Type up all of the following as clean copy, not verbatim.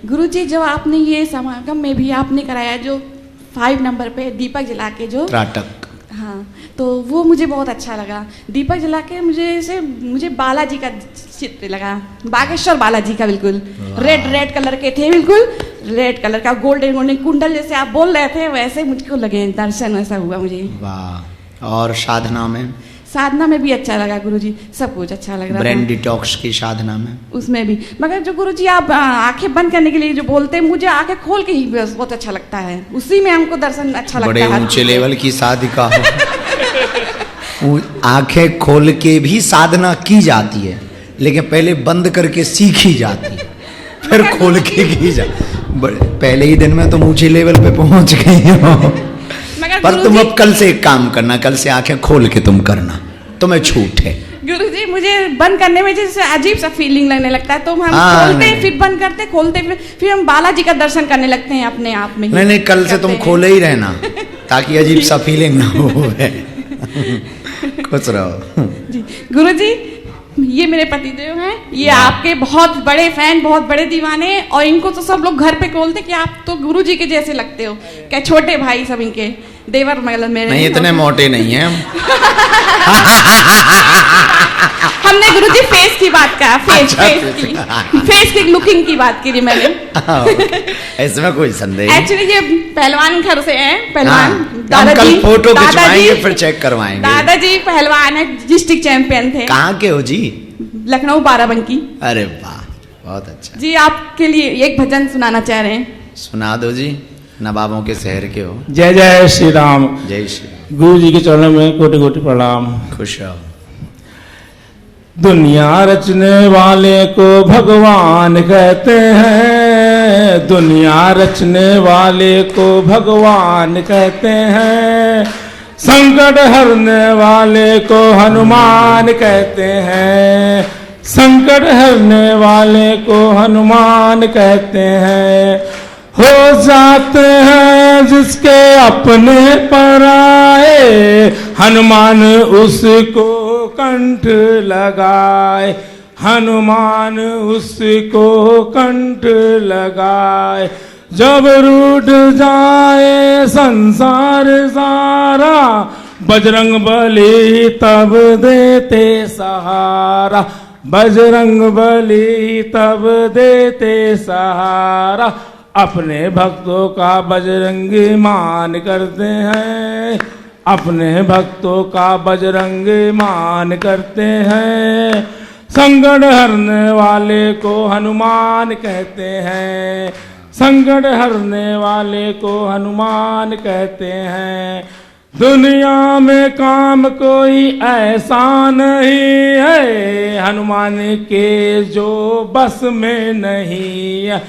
गुरुजी, जो आपने ये समागम में भी आपने कराया, जो 5 नंबर पे दीपक जला के जो त्राटक, हाँ, तो वो मुझे बहुत अच्छा लगा। दीपक जला के मुझे बालाजी का चित्र लगा, बागेश्वर बालाजी का, बिल्कुल रेड कलर के थे, बिल्कुल रेड कलर का, गोल्डन कुंडल जैसे आप बोल रहे थे वैसे मुझको लगे, दर्शन ऐसा हुआ मुझे। वाह। और साधना में भी अच्छा लगा गुरुजी, सब कुछ अच्छा लग रहा था। ब्रेन डिटॉक्स की साधना में उसमें भी, मगर जो गुरुजी आप आंखें बंद करने के लिए जो बोलते हैं, मुझे आंखें खोल के ही बहुत अच्छा लगता है, उसी में हमको दर्शन अच्छा लगता है। बड़े ऊंचे लेवल की साधिका हो। आंखें खोल के भी साधना की जाती है, लेकिन पहले बंद करके सीखी जाती है, फिर खोल के की जाती। पहले ही दिन में तुम ऊंचे लेवल पे पहुंच गई हो। पर तुम अब कल से एक काम करना, कल से आंखें खोल के तुम करना, तुम्हें छूट है। गुरुजी, मुझे बंद करने में जैसे अजीब सा फीलिंग लगने लगता है, तो हम खोलते हैं फिर बंद करते, खोलते फिर हम बालाजी का दर्शन करने लगते हैं अपने आप में। नहीं, कल से तुम खोले ही रहना ताकि अजीब सा फीलिंग ना हो। खुश रहो जी। गुरुजी, ये मेरे पतिदेव हैं, ये आपके बहुत बड़े फैन, बहुत बड़े दीवाने, और इनको तो सब लोग घर पे बोलते कि आप तो गुरुजी के जैसे लगते हो, क्या छोटे भाई सब इनके देवर मतलब मेरे। नहीं, इतने मोटे नहीं हैं हम। हमने गुरुजी फेस की बात कहा, फेस की लुकिंग की बात की मैंने। इसमें कोई संदेह। एक्चुअली ये पहलवान घर से हैं, पहलवान दादाजी, फोटो खिंचवाएंगे फिर चेक करवाएंगे। दादाजी पहलवान है, डिस्ट्रिक्ट चैंपियन थे। कहाँ के हो जी? लखनऊ बाराबंकी। अरे वाह, बहुत अच्छा जी। आपके लिए एक भजन सुनाना चाह रहे हैं, सुना दो जी। नवाबों के शहर के हो। जय जय श्री राम। जय श्री। गुरु जी के चरणों में कोटि कोटि प्रणाम। खुश रहो। दुनिया रचने वाले को भगवान कहते हैं, दुनिया रचने वाले को भगवान कहते हैं, संकट हरने वाले को हनुमान कहते हैं, संकट हरने वाले को हनुमान कहते हैं। हो जाते हैं जिसके अपने पराए, हनुमान उसको कंठ लगाए, हनुमान उसको कंठ लगाए। जब रूठ जाए संसार सारा, बजरंग बली तब देते सहारा, बजरंग बली तब देते सहारा। अपने भक्तों का बजरंगी मान करते हैं, अपने भक्तों का बजरंगी मान करते हैं, संकट हरने वाले को हनुमान कहते हैं, संकट हरने वाले को हनुमान कहते हैं। दुनिया में काम कोई ऐसा नहीं है, हनुमान के जो बस में नहीं है,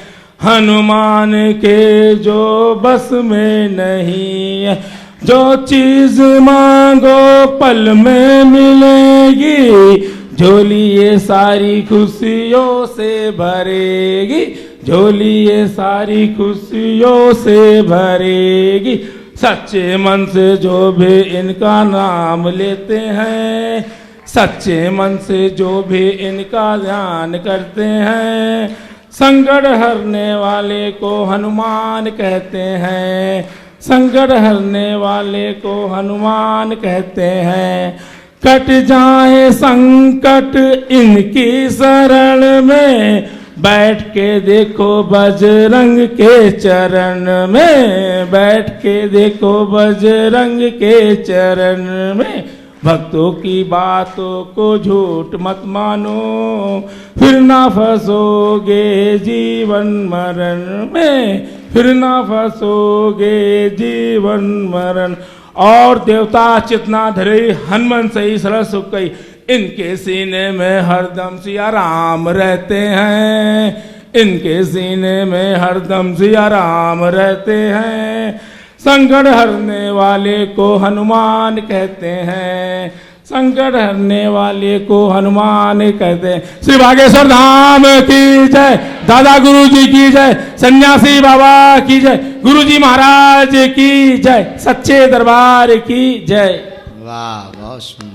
हनुमान के जो बस में नहीं है। जो चीज मांगो पल में मिलेगी, झोली ये सारी खुशियों से भरेगी, झोली ये सारी खुशियों से भरेगी। सच्चे मन से जो भी इनका नाम लेते हैं, सच्चे मन से जो भी इनका ध्यान करते हैं, संकट हरने वाले को हनुमान कहते हैं, संकट हरने वाले को हनुमान कहते हैं। कट जाए संकट इनकी शरण में, बैठ के देखो बजरंग के चरण में, बैठ के देखो बजरंग के चरण में। भक्तों की बातों को झूठ मत मानो, फिर ना फंसोगे जीवन मरण में, फिर ना फंसोगे जीवन मरण। और देवता चितना धरे हनुमान सही सरल सुख कई, इनके सीने में हरदम सिया राम रहते हैं, इनके सीने में हरदम सिया राम रहते हैं। संकट हरने वाले को हनुमान कहते हैं, संकट हरने वाले को हनुमान कहते हैं। श्री बागेश्वर धाम की जय, दादा गुरु जी की जय, सन्यासी बाबा की जय, गुरु जी महाराज की जय, सच्चे दरबार की जय। वाह, बहुत सुंदर।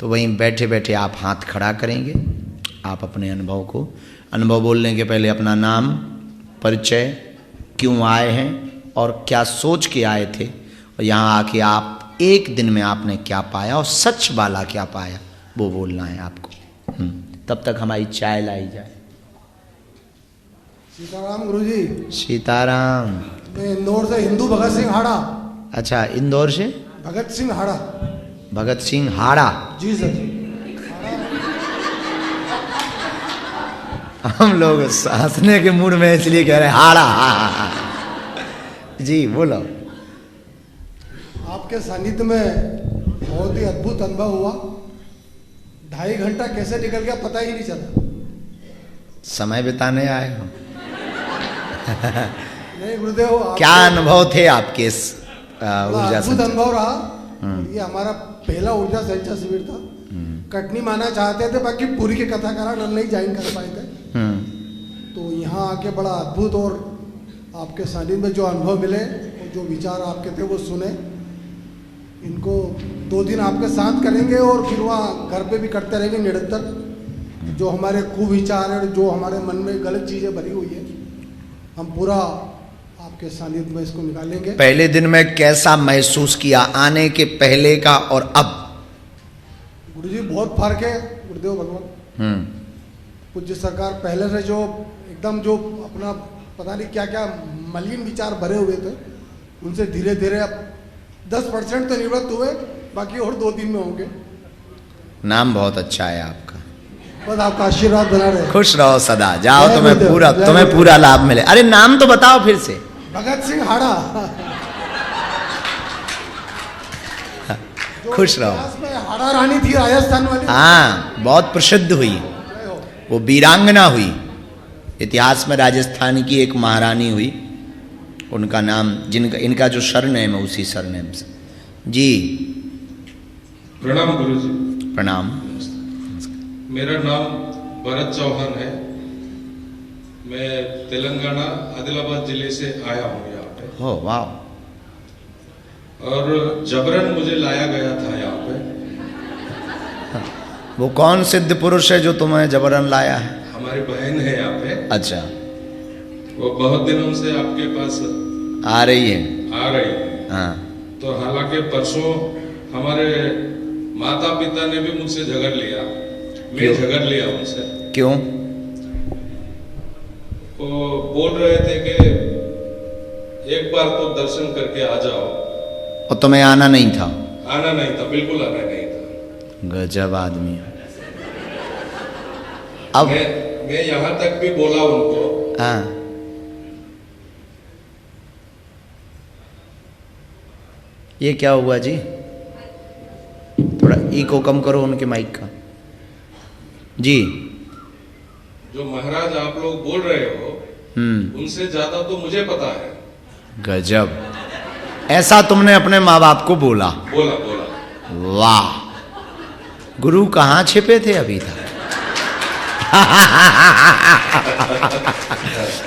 तो वहीं बैठे बैठे आप हाथ खड़ा करेंगे, आप अपने अनुभव बोलने के पहले अपना नाम, परिचय, क्यों आए हैं और क्या सोच के आए थे, और यहाँ आके आप एक दिन में आपने क्या पाया और सच वाला क्या पाया, वो बोलना है आपको। तब तक हमारी चाय लाई जाए। सीताराम गुरुजी। सीताराम। मैं इंदौर से हिंदू भगत सिंह हाड़ा। अच्छा, इंदौर से भगत सिंह हाड़ा। भगत सिंह हाड़ा। जी सर। हम लोग हंसने के मूड में इसलिए कह रहे हैं हाड़ा। जी बोलो। आपके सानिध्य में बहुत ही अद्भुत अनुभव हुआ। 2.5 घंटा कैसे निकल गया पता ही नहीं चला। समय बिताने आए हो। नहीं गुरुदेव, क्या अनुभव थे आपके इस ऊर्जा अद्भुत संचय? अनुभव रहा। ये हमारा पहला ऊर्जा संचय शिविर था। कटनी माना चाहते थे, बाकी पूरी की कथा करा नहीं ज्वाइन कर पाए थे। तो यहाँ आके बड़ा अद्भुत, और आपके सानिध्य में जो अनुभव मिले और जो विचार आपके थे वो सुने। इनको 2 दिन आपके साथ करेंगे और फिर वहाँ घर पे भी करते रहेंगे निरंतर। जो हमारे कुविचार है, जो हमारे मन में गलत चीज़ें भरी हुई है, हम पूरा आपके सानिध्य में इसको निकालेंगे। पहले दिन में कैसा महसूस किया, आने के पहले का और अब? गुरुजी बहुत फर्क है गुरुदेव भगवान। पूज्य सरकार पहले से जो एकदम जो अपना पता नहीं क्या क्या मलिन विचार भरे हुए थे, उनसे धीरे धीरे अब 10% तो निवृत्त हुए, बाकी और 2 दिन में होंगे। नाम बहुत अच्छा है आपका। बस आपका आशीर्वाद बना रहे। खुश रहो सदा, जाओ जय तुम्हें गुरुदेव, पूरा लाभ मिले। अरे नाम तो बताओ फिर से। भगत सिंह हाड़ा। खुश रहो। इतिहास में हाड़ा रानी थी राजस्थान वाली। हाँ, बहुत प्रसिद्ध हुई, वो वीरांगना हुई। इतिहास में राजस्थान की एक महारानी हुई, उनका नाम, जिनका इनका जो सरनेम है उसी सरनेम से। जी प्रणाम गुरुजी। प्रणाम। मेरा नाम भरत चौहान है। मैं तेलंगाना आदिलाबाद जिले से आया हूँ यहाँ पे। हो वाह। और जबरन मुझे लाया गया था यहाँ पे। वो कौन सिद्ध पुरुष है जो तुम्हें जबरन लाया है? हमारी बहन है यहाँ पे। अच्छा। वो बहुत दिनों से आपके पास आ रही है। आ रही है। हाँ। तो हालांकि परसों हमारे माता पिता ने भी मुझसे झगड़ लिया। मैं झगड़ लिया उनसे। क्यों? वो बोल रहे थे कि एक बार तो दर्शन करके आ जाओ। और तुम्हें आना नहीं था? आना नहीं था, बिल्कुल आना नहीं था। गजब आदमी। अब मैं यहाँ तक भी बोला उनको। हाँ। ये क्या हुआ जी? थोड़ा इको कम करो उनके माइक का। जी। जो महाराज आप लोग बोल रहे हो, उनसे ज्यादा तो मुझे पता है। गजब। ऐसा तुमने अपने माँ बाप को बोला? बोला। वाह। गुरु कहाँ छिपे थे अभी तक?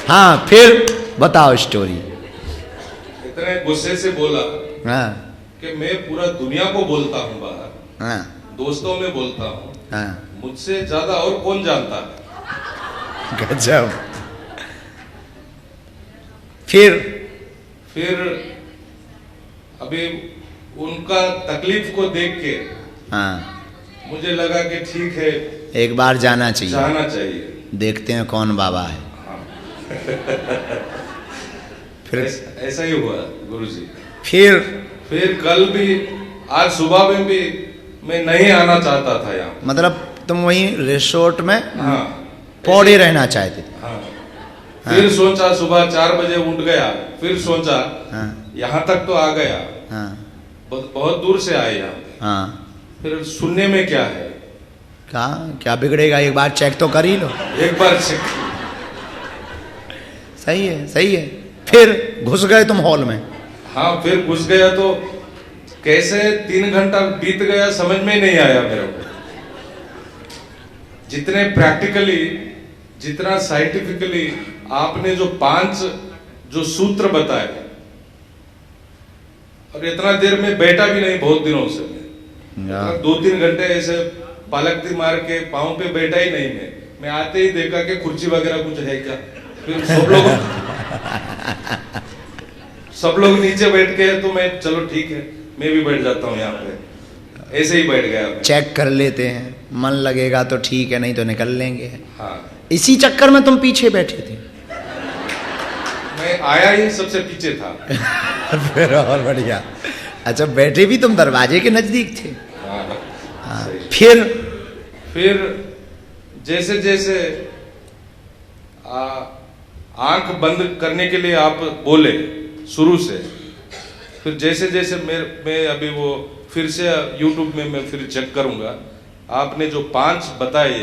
हाँ, फिर बताओ स्टोरी। इतने गुस्से से बोला हाँ। कि मैं पूरा दुनिया को बोलता हूँ बाहर। हाँ। दोस्तों में बोलता हूँ। हाँ। मुझसे ज्यादा और कौन जानता है? गजब। फिर अभी उनका तकलीफ को देख के हाँ, मुझे लगा कि ठीक है, एक बार जाना चाहिए। जाना चाहिए। देखते हैं कौन बाबा है। हाँ। फिर ऐसा ही हुआ गुरुजी। फिर कल भी, आज सुबह में भी मैं नहीं आना चाहता था यहाँ। मतलब तुम वहीं रिसोर्ट में हाँ, पौड़े रहना चाहते थे? हाँ। फिर सोचा सुबह 4 बजे उठ गया। फिर सोचा हाँ। यहाँ तक तो आ गया। हाँ। बहुत दूर से आए यहाँ पे। हाँ। फिर सुनने में क्या है? क्या बिगड़ेगा, एक बार चेक तो कर ही लो। एक बार चेक। सही है, सही है। फिर घुस गए तुम हॉल में? हाँ, फिर घुस गया तो कैसे 3 घंटा बीत गया समझ में नहीं आया मेरे को। जितने प्रैक्टिकली, जितना साइंटिफिकली आपने जो 5 जो सूत्र बताए, और इतना देर में बैठा भी नहीं बहुत दिनों से। 2-3 घंटे ऐसे पालकती मार के पाँव पे बैठा ही नहीं। मैं आते ही देखा कि कुर्सी वगैरह कुछ है क्या। फिर सब लोग सब लोग नीचे बैठ के तो मैं चलो ठीक है मैं भी बैठ जाता हूँ यहाँ पे, ऐसे ही बैठ गया मैं। चेक कर लेते हैं, मन लगेगा तो ठीक है, नहीं तो निकल लेंगे। हाँ इसी चक्कर में तुम पीछे बैठे थे। मैं आया ही सबसे पीछे था। फिर और बढ़िया। अच्छा, बैठे भी तुम दरवाजे के नजदीक थे। हाँ, सही। फिर जैसे जैसे आंख बंद करने के लिए आप बोले शुरू से, फिर जैसे जैसे मैं अभी वो फिर से YouTube में मैं फिर चेक करूंगा, आपने जो 5 बताए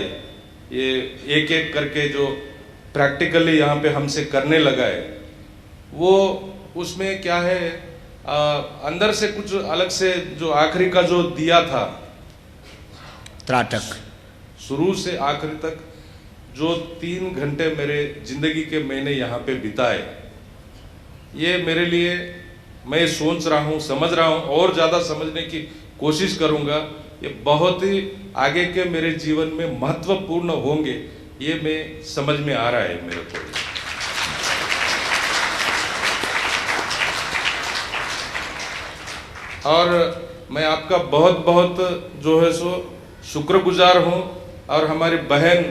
ये एक एक करके जो प्रैक्टिकली यहाँ पे हमसे करने लगा है, वो उसमें क्या है अंदर से कुछ अलग से जो आखिरी का जो दिया था त्राटक, शुरू से आखिरी तक जो 3 घंटे मेरे जिंदगी के मैंने यहाँ पे बिताए, ये मेरे लिए मैं सोच रहा हूँ, समझ रहा हूँ और ज्यादा समझने की कोशिश करूंगा। ये बहुत ही आगे के मेरे जीवन में महत्वपूर्ण होंगे, ये मैं समझ में आ रहा है मेरे को। और मैं आपका बहुत बहुत जो है सो शुक्रगुजार हूँ, और हमारी बहन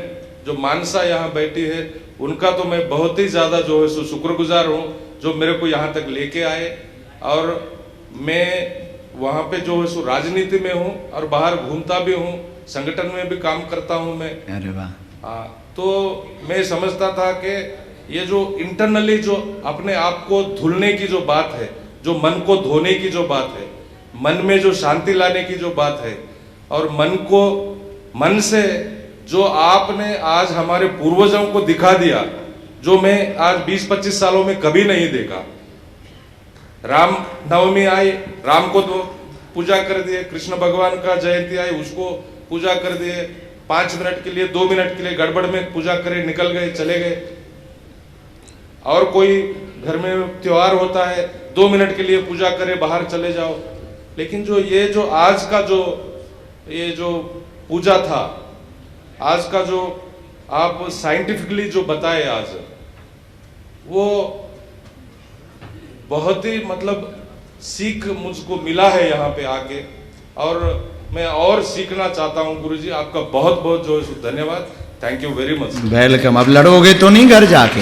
जो मानसा यहाँ बैठी है उनका तो मैं बहुत ही ज्यादा जो है सो शुक्रगुजार हूँ, जो मेरे को यहाँ तक लेके आए। और मैं वहाँ पे जो है सो राजनीति में हूँ और बाहर घूमता भी हूँ, संगठन में भी काम करता हूँ मैं। अरे वाह। हाँ, तो मैं समझता था कि ये जो इंटरनली जो अपने आप को धुलने की जो बात है, जो मन को धोने की जो बात है, मन में जो शांति लाने की जो बात है, और मन से जो आपने आज हमारे पूर्वजों को दिखा दिया, जो मैं आज 20-25 सालों में कभी नहीं देखा। राम नवमी आई, राम को तो पूजा कर दिए, कृष्ण भगवान का जयंती आई उसको पूजा कर दिए, 5 मिनट के लिए 2 मिनट के लिए गड़बड़ में पूजा करे निकल गए चले गए। और कोई घर में त्योहार होता है 2 मिनट के लिए पूजा करे बाहर चले जाओ। लेकिन जो ये जो आज का जो ये जो पूजा था, आज का जो आप साइंटिफिकली जो बताए आज, वो बहुत ही मतलब सीख मुझको मिला है यहाँ पे आके, और मैं और सीखना चाहता हूँ। गुरुजी आपका बहुत बहुत जो है धन्यवाद, thank you very much. Welcome. अब लड़ोगे तो नहीं घर जाके?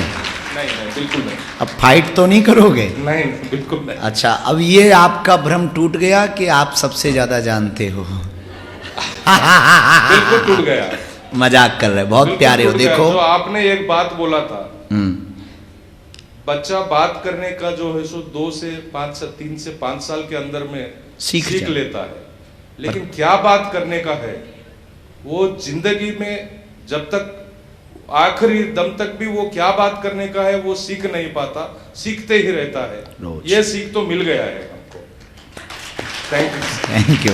नहीं बिल्कुल नहीं। अब फाइट तो नहीं करोगे? नहीं बिल्कुल नहीं। अच्छा, अब ये आपका भ्रम टूट गया कि आप सबसे ज्यादा जानते हो? बिल्कुल टूट गया। मजाक कर रहे, बहुत प्यारे हो। देखो जो आपने एक बात बोला था, बच्चा बात करने का जो है सो 3 से 5 साल के अंदर में सीख लेता है, लेकिन क्या बात करने का है वो जिंदगी में जब तक आखिरी दम तक भी वो क्या बात करने का है वो सीख नहीं पाता, सीखते ही रहता है। ये सीख तो मिल गया है हमको। Thank you.